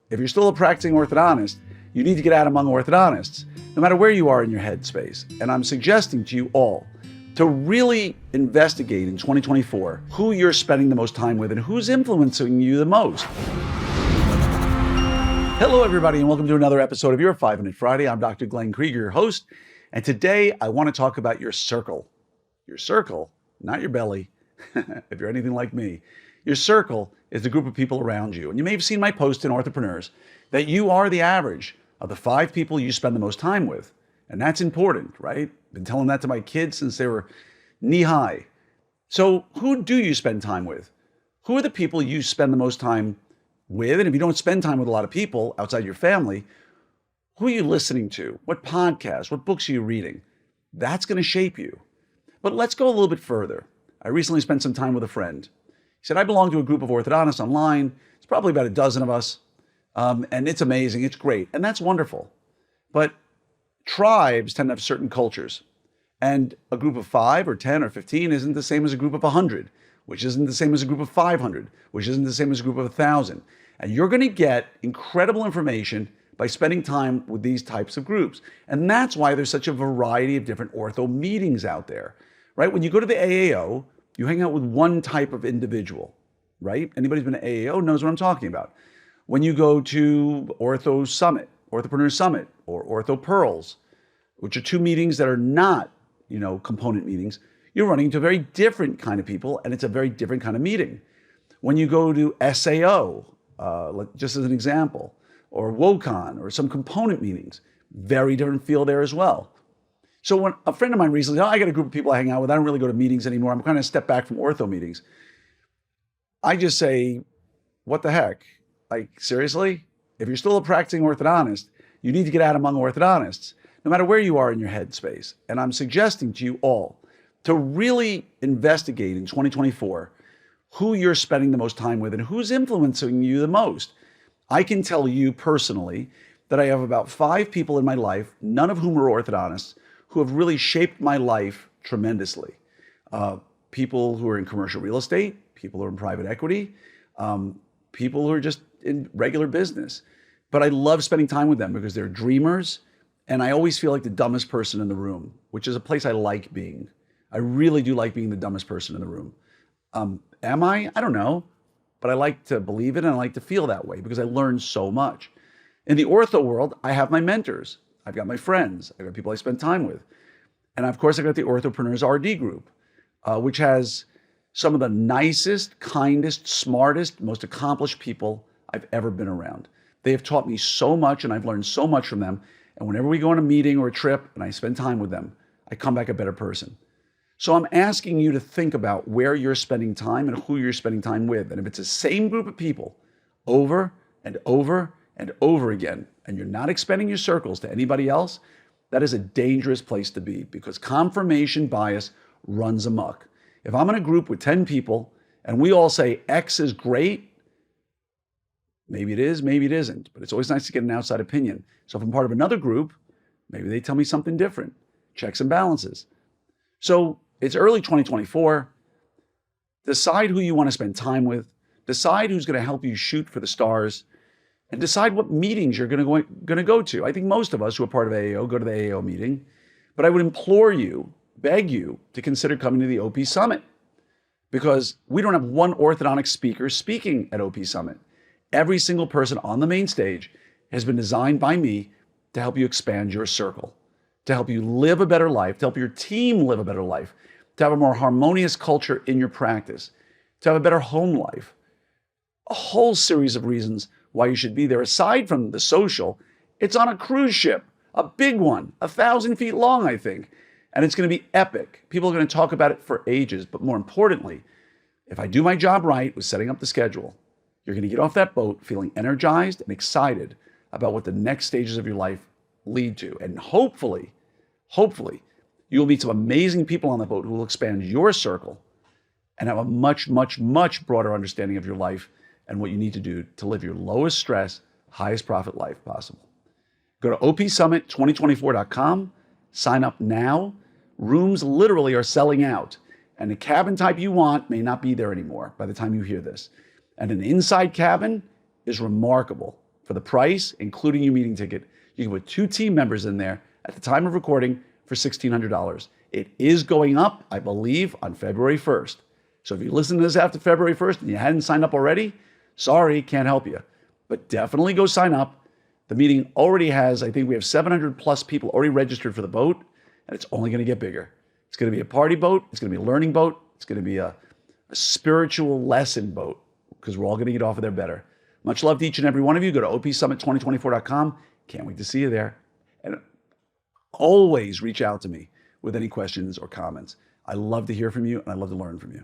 if you're still a practicing orthodontist, you need to get out among orthodontists, no matter where you are in your headspace. And I'm suggesting to you all to really investigate in 2024 who you're spending the most time with and who's influencing you the most. Hello, everybody, and welcome to another episode of Your 5-Minute Friday. I'm Dr. Glenn Krieger, your host, and today I want to talk about your circle. Your circle, not your belly, if you're anything like me. Your circle is the group of people around you. And you may have seen my post in Orthopreneurs that you are the average of the 5 people you spend the most time with. And that's important, right? Been telling that to my kids since they were knee-high. So who do you spend time with? Who are the people you spend the most time with? And if you don't spend time with a lot of people outside your family, who are you listening to? What podcasts? What books are you reading? That's going to shape you. But let's go a little bit further. I recently spent some time with a friend. He said, I belong to a group of orthodontists online. It's probably about a dozen of us. And it's amazing. It's great. And that's wonderful. But tribes tend to have certain cultures. And a group of 5 or 10 or 15 isn't the same as a group of 100, which isn't the same as a group of 500, which isn't the same as a group of 1,000. And you're going to get incredible information by spending time with these types of groups. And that's why there's such a variety of different ortho meetings out there, right? When you go to the AAO, you hang out with one type of individual, right? Anybody who's been to AAO knows what I'm talking about. When you go to Ortho Summit, Orthopreneurs Summit, or Ortho Pearls, which are 2 meetings that are not, component meetings, you're running into a very different kind of people, and it's a very different kind of meeting. When you go to SAO, just as an example, or WOCON, or some component meetings, very different feel there as well. So when a friend of mine recently said, I got a group of people I hang out with, I don't really go to meetings anymore, I'm kind of step back from ortho meetings. I just say, what the heck? Like, seriously? If you're still a practicing orthodontist, you need to get out among orthodontists, no matter where you are in your headspace. And I'm suggesting to you all to really investigate in 2024 who you're spending the most time with and who's influencing you the most. I can tell you personally that I have about 5 people in my life, none of whom are orthodontists, who have really shaped my life tremendously. People who are in commercial real estate, people who are in private equity, people who are just in regular business. But I love spending time with them because they're dreamers, and I always feel like the dumbest person in the room, which is a place I like being. I really do like being the dumbest person in the room. Am I? I don't know. But I like to believe it, and I like to feel that way because I learn so much. In the ortho world, I have my mentors. I've got my friends. I've got people I spend time with. And of course, I've got the Orthopreneurs RD group, which has some of the nicest, kindest, smartest, most accomplished people I've ever been around. They have taught me so much, and I've learned so much from them. And whenever we go on a meeting or a trip and I spend time with them, I come back a better person. So I'm asking you to think about where you're spending time and who you're spending time with. And if it's the same group of people over and over and over again, and you're not expanding your circles to anybody else, that is a dangerous place to be because confirmation bias runs amok. If I'm in a group with 10 people and we all say X is great, maybe it is, maybe it isn't, but it's always nice to get an outside opinion. So if I'm part of another group, maybe they tell me something different. Checks and balances. So it's early 2024. Decide who you want to spend time with. Decide who's going to help you shoot for the stars. And decide what meetings you're going to go to. I think most of us who are part of AAO go to the AAO meeting. But I would implore you, beg you, to consider coming to the OP Summit. Because we don't have one orthodontic speaker speaking at OP Summit. Every single person on the main stage has been designed by me to help you expand your circle, to help you live a better life, to help your team live a better life, to have a more harmonious culture in your practice, to have a better home life. A whole series of reasons why you should be there. Aside from the social, it's on a cruise ship, a big one, 1,000 feet long, I think. And it's going to be epic. People are going to talk about it for ages. But more importantly, if I do my job right with setting up the schedule, you're going to get off that boat feeling energized and excited about what the next stages of your life lead to. And hopefully, you'll meet some amazing people on the boat who will expand your circle and have a much, much, much broader understanding of your life and what you need to do to live your lowest stress, highest profit life possible. Go to opsummit2024.com, sign up now. Rooms literally are selling out, and the cabin type you want may not be there anymore by the time you hear this. And an inside cabin is remarkable For the price, including your meeting ticket, you can put 2 team members in there at the time of recording for $1,600. It is going up, I believe, on February 1st. So if you listen to this after February 1st and you hadn't signed up already, sorry, can't help you. But definitely go sign up. The meeting already has, I think we have 700 plus people already registered for the boat, and it's only going to get bigger. It's going to be a party boat. It's going to be a learning boat. It's going to be a spiritual lesson boat, because we're all going to get off of there better. Much love to each and every one of you. Go to opsummit2024.com. Can't wait to see you there. And always reach out to me with any questions or comments. I love to hear from you, and I love to learn from you.